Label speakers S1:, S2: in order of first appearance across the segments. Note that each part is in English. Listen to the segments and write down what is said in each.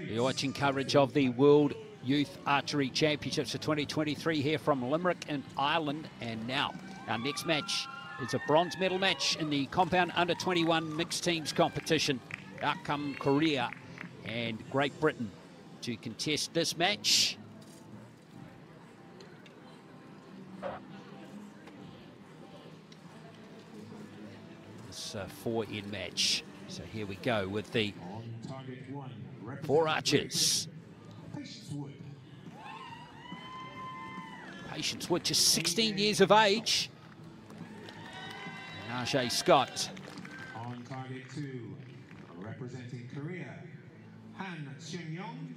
S1: You're watching coverage of the World Youth Archery Championships for 2023 here from Limerick in Ireland. And now our next match is a bronze medal match in the compound under-21 mixed teams competition. Out come Korea and Great Britain to contest this match. This 4-in match. So here we go with the 4 archers. Patience Wood, just 16 years of age. And Ajay Scott.
S2: On target 2, representing Korea, Han Seung-young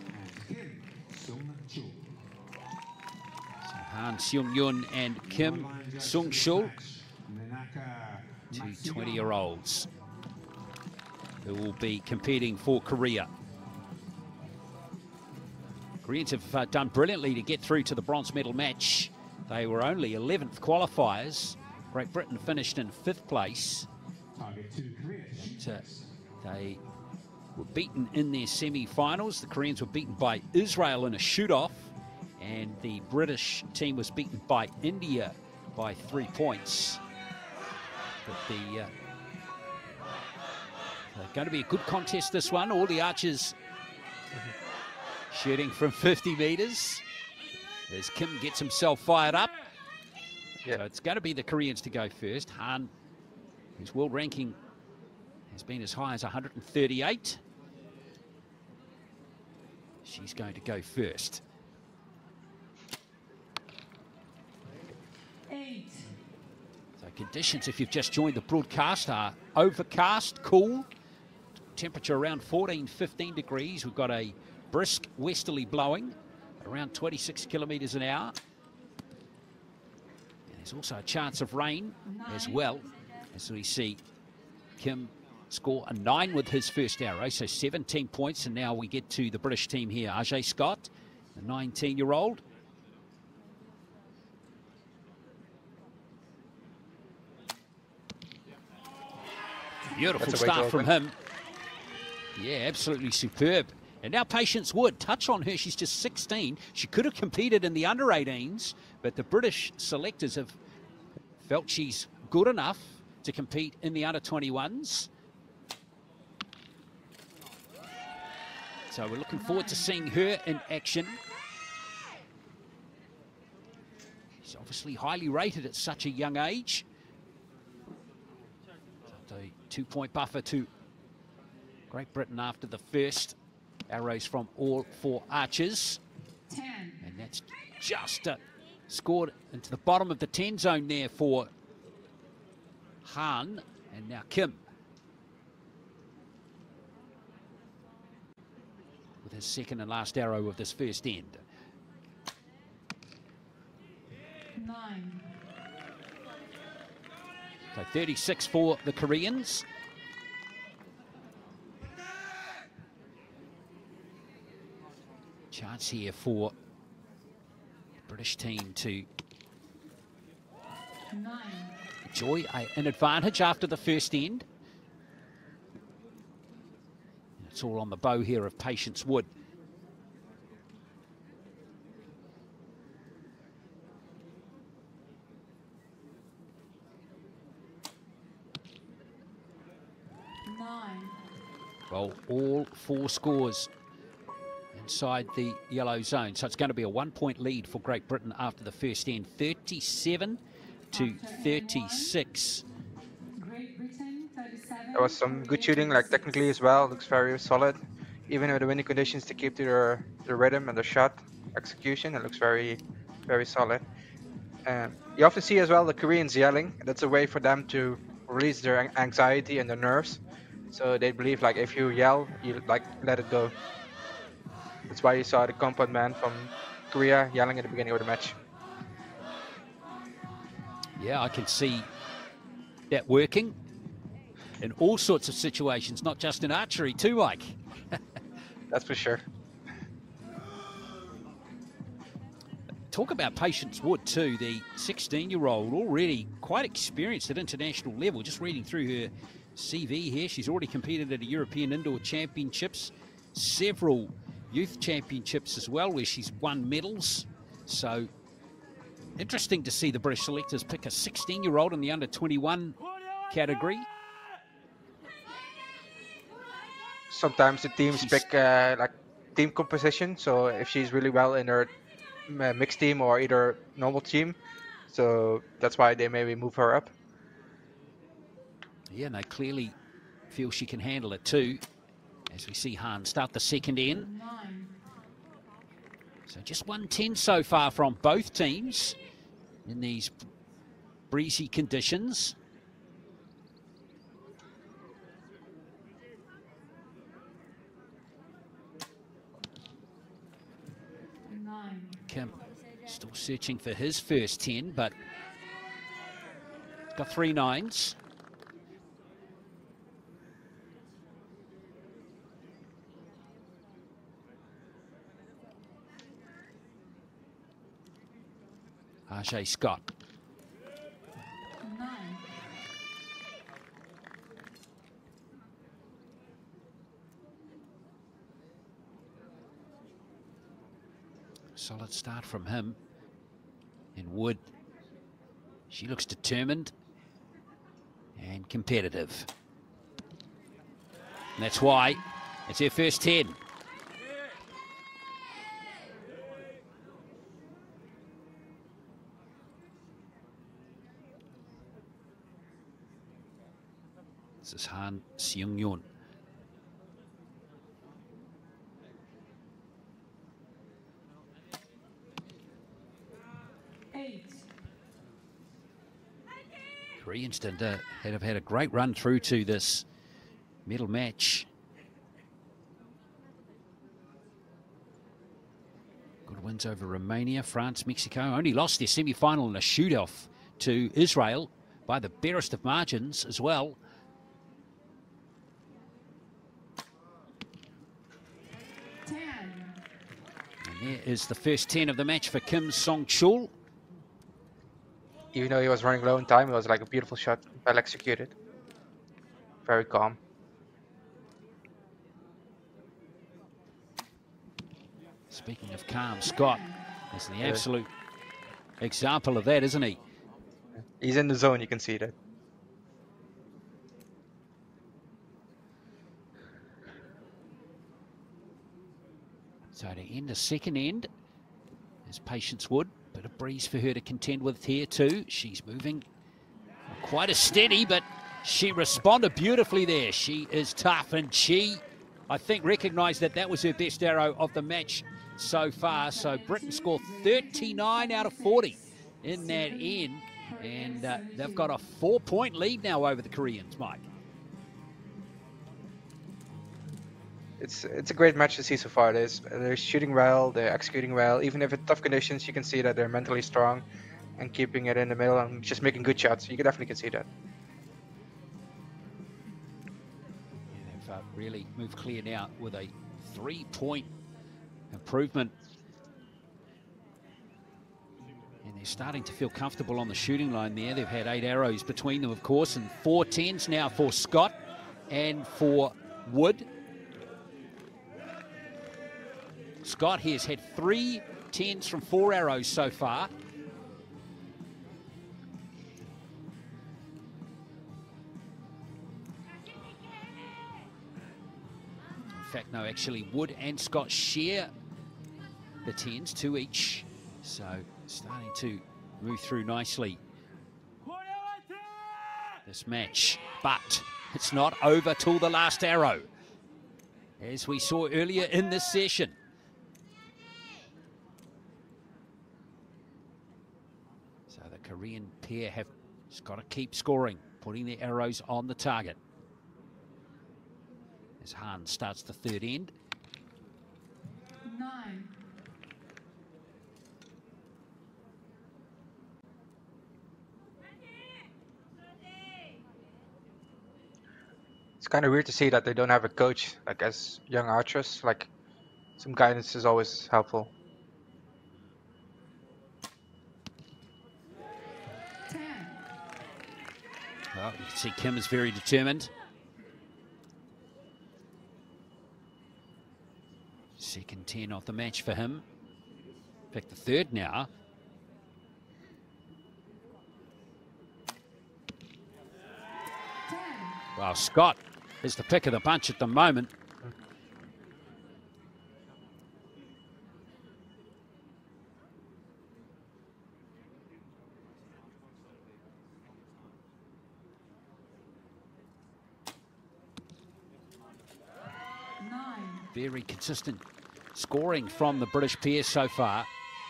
S2: and Kim Sung-chul.
S1: So Han Seung-yoon and Kim Sung-chul, 2 20-year-olds who will be competing for Korea. Koreans have done brilliantly to get through to the bronze medal match. They were only 11th qualifiers. Great Britain finished in 5th place. They were beaten in their semi-finals. The Koreans were beaten by Israel in a shoot-off, and the British team was beaten by India by 3 points. But they're going to be a good contest, this one. All the archers shooting from 50 meters as Kim gets himself fired up. So it's going to be the Koreans to go first. Han, whose world ranking has been as high as 138. She's going to go first.
S3: 8.
S1: So conditions, if you've just joined the broadcast, are overcast, cool, temperature around 14, 15 degrees. We've got a brisk westerly blowing, around 26 kilometers an hour. And there's also a chance of rain as well, as we see Kim score a 9 with his first arrow, so 17 points. And now we get to the British team here. Ajay Scott, the 19-year-old. Beautiful start from him. Yeah, absolutely superb. And now Patience Wood, touch on her. She's just 16. She could have competed in the under-18s, but the British selectors have felt she's good enough to compete in the under-21s. So we're looking forward to seeing her in action. She's obviously highly rated at such a young age. The 2-point buffer to Great Britain after the first. Arrows from all 4 archers.
S3: 10.
S1: And that's just scored into the bottom of the 10 zone there for Han. And now Kim with his second and last arrow of this first end.
S3: 9.
S1: So 36 for the Koreans. Chance here for the British team to
S3: 9.
S1: enjoy an advantage after the first end. It's all on the bow here of Patience Wood. Well, all 4 scores inside the yellow zone. So it's going to be a 1-point lead for Great Britain after the first end, 37 to 36.
S3: Great Britain, 37.
S4: There was some good shooting, like technically as well. Looks very solid. Even with the windy conditions, to keep to the rhythm and the shot execution, it looks very, very solid. You often see as well the Koreans yelling. That's a way for them to release their anxiety and their nerves. So they believe, like, if you yell, you like let it go. That's why you saw the compound man from Korea yelling at the beginning of the match.
S1: Yeah, I can see that working in all sorts of situations, not just in archery too, Mike.
S4: That's for sure.
S1: Talk about Patience Wood too, the 16-year-old, already quite experienced at international level. Just reading through her CV here. She's already competed at a European Indoor Championships, several youth championships as well, where she's won medals. So interesting to see the British selectors pick a 16-year-old in the under-21 category.
S4: Sometimes the teams pick like team composition. So if she's really well in her mixed team or either normal team, so that's why they maybe move her up.
S1: Yeah, and they clearly feel she can handle it too. As we see Han start the second end. So just 110 so far from both teams in these breezy conditions. Kim still searching for his first 10, but got 3 9s. Ajay Scott.
S3: 9.
S1: Solid start from him. And Wood, she looks determined and competitive. And that's why it's her first 10. This is Han Seung-yun. Koreans have had a great run through to this medal match. Good wins over Romania, France, Mexico. Only lost their semi-final in a shoot-off to Israel by the barest of margins as well. And there is the first 10 of the match for Kim Song-chul.
S4: Even though he was running low in time, it was like a beautiful shot, well executed. Very calm.
S1: Speaking of calm, Scott is the absolute example of that, isn't he?
S4: He's in the zone, you can see that.
S1: So to end the second end is Patience Wood. Bit of breeze for her to contend with here too. She's moving quite as steady, but she responded beautifully there. She is tough, and she, I think, recognised that that was her best arrow of the match so far. So Britain scored 39 out of 40 in that end, and they've got a 4-point lead now over the Koreans, Mike.
S4: It's a great match to see so far. They're shooting well, they're executing well. Even if it's tough conditions, you can see that they're mentally strong and keeping it in the middle and just making good shots. You definitely can see that.
S1: Yeah, they've really moved clear now with a 3-point improvement. And they're starting to feel comfortable on the shooting line there. They've had 8 arrows between them, of course, and 4 10s now for Scott and for Wood. Scott has had 3 10s from 4 arrows so far. In fact, no, actually, Wood and Scott share the 10s, 2 each. So starting to move through nicely this match. But it's not over till the last arrow, as we saw earlier in this session. Korean pair have just got to keep scoring, putting their arrows on the target. As Han starts the third end.
S3: 9.
S4: It's kind of weird to see that they don't have a coach, like as young archers. Like, some guidance is always helpful.
S1: Well, you can see Kim is very determined. Second 10 of the match for him. In fact, the third now. Well, Scott is the pick of the bunch at the moment. Very consistent scoring from the British pair so far.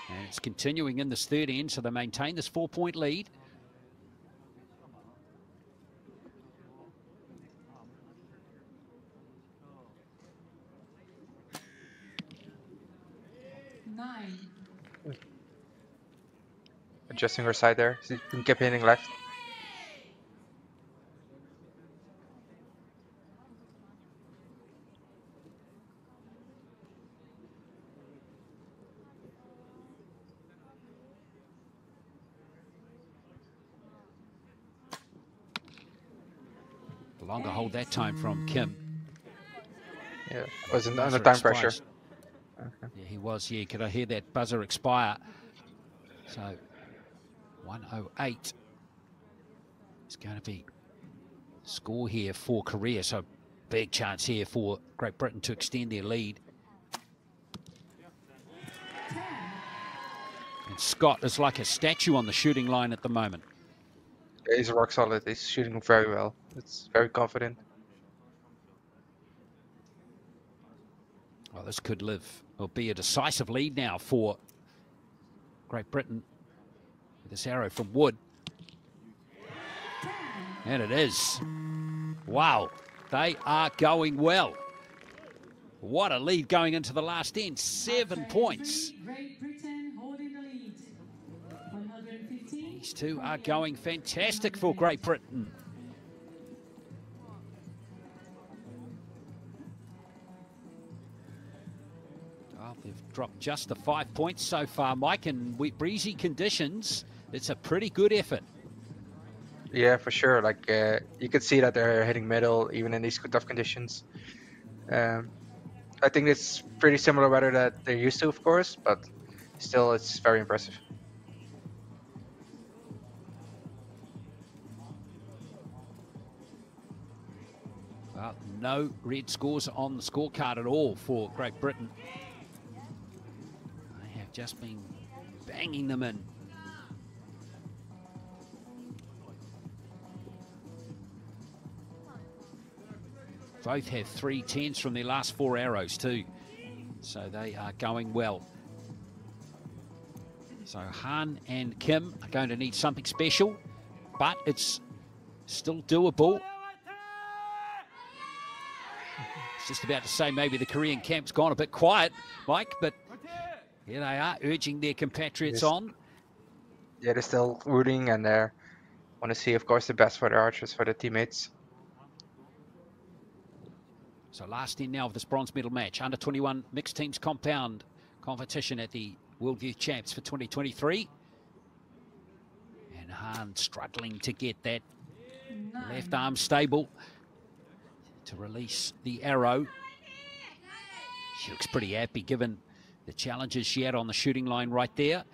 S1: And it's continuing in this third end, so they maintain this 4-point lead.
S4: Adjusting her side there. She kept hitting left.
S1: Longer hold that time from Kim.
S4: Yeah, wasn't under time pressure.
S1: Yeah, he was. Yeah, could I hear that buzzer expire? So 108 is going to be score here for Korea. So big chance here for Great Britain to extend their lead. And Scott is like a statue on the shooting line at the moment.
S4: Yeah, he's rock solid. He's shooting very well. It's very confident.
S1: Well, this could live or be a decisive lead now for Great Britain with this arrow from Wood. And it is. Wow, they are going well. What a lead going into the last end. 7 points.
S3: Great Britain holding the lead. 115.
S1: These two are going fantastic for Great Britain. Well, they've dropped just the 5 points so far, Mike, and breezy conditions. It's a pretty good effort.
S4: Yeah, for sure. Like you could see that they're hitting middle even in these tough conditions. I think it's pretty similar weather that they're used to, of course, but still, it's very impressive.
S1: Well, no red scores on the scorecard at all for Great Britain. They have just been banging them in. Both have 3 10s from their last 4 arrows too. So they are going well. So Han and Kim are going to need something special, but it's still doable. Just about to say maybe the Korean camp's gone a bit quiet, Mike, but here they are urging their compatriots on.
S4: Yeah, they're still rooting and they want to see, of course, the best for their archers, for their teammates.
S1: So last in now of this bronze medal match, under 21 mixed teams compound competition at the World Youth Champs for 2023. And Han struggling to get that left arm stable to release the arrow. She looks pretty happy given the challenges she had on the shooting line right there.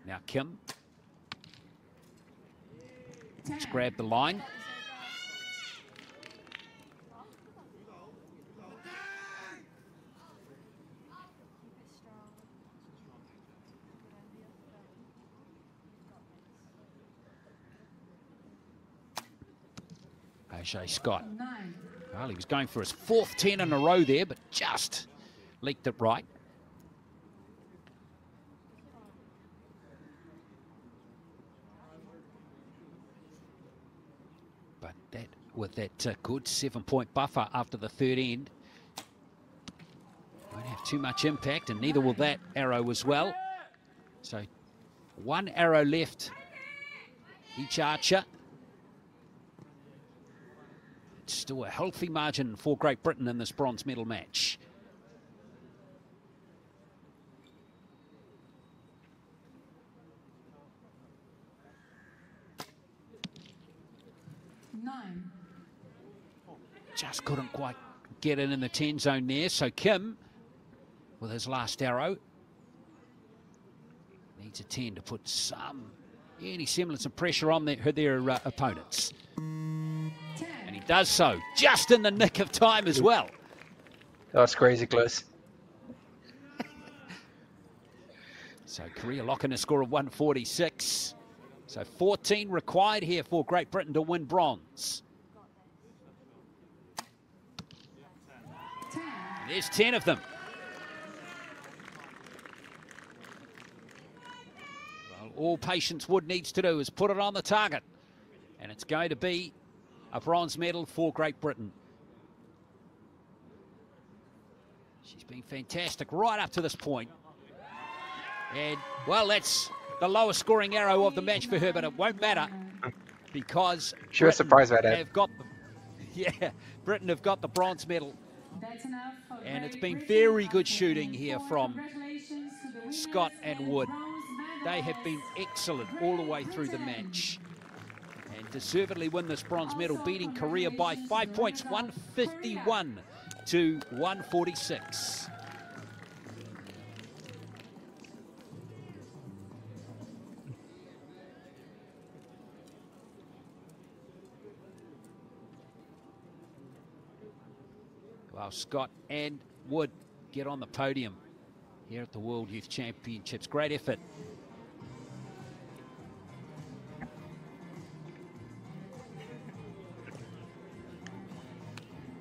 S1: Now Kim. Let's grab the line. Ajay Scott. Well, he was going for his 4th 10 in a row there, but just leaked it right. But that, with that good 7-point buffer after the third end, won't have too much impact, and neither will that arrow as well. So 1 arrow left each archer. It's still a healthy margin for Great Britain in this bronze medal match.
S3: 9.
S1: Just couldn't quite get it in the 10 zone there. So Kim, with his last arrow, needs a 10 to put any semblance of pressure on their opponents.
S3: 10.
S1: And he does so, just in the nick of time as well.
S4: That's crazy close.
S1: So Korea locking a score of 146. So 14 required here for Great Britain to win bronze.
S3: 10.
S1: And there's 10 of them. Well, all Patience Wood needs to do is put it on the target. And it's going to be a bronze medal for Great Britain. She's been fantastic right up to this point. And, well, that's the lowest scoring arrow of the match for her, but it won't matter because
S4: She was surprised by that.
S1: Britain have got the bronze medal.
S3: That's enough for
S1: And it's
S3: Great
S1: been
S3: Britain.
S1: very good shooting here from
S3: Congratulations to the winners
S1: Scott and Wood.
S3: bronze
S1: They have been excellent all the way through the match. And deservedly win this bronze medal, beating Korea by 5 points, 151 to 146. Well, Scott and Wood get on the podium here at the World Youth Championships. Great effort.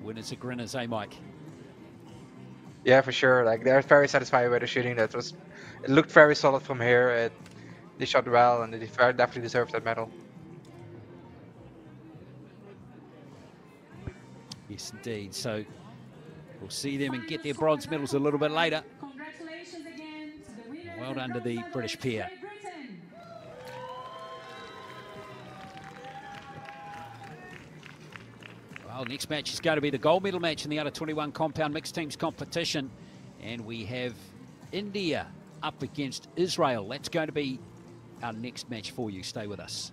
S1: Winners are grinners, eh, Mike?
S4: Yeah, for sure. Like, they're very satisfied with the shooting. It looked very solid from here. They shot well, and they definitely deserved that medal.
S1: Yes, indeed. So we'll see them and get their bronze medals a little bit later.
S3: Congratulations again to the winners
S1: Well done
S3: and
S1: to the
S3: bronze
S1: British
S3: medalists,
S1: pair.
S3: Great Britain.
S1: Well, next match is going to be the gold medal match in the under-21 compound mixed teams competition. And we have India up against Israel. That's going to be our next match for you. Stay with us.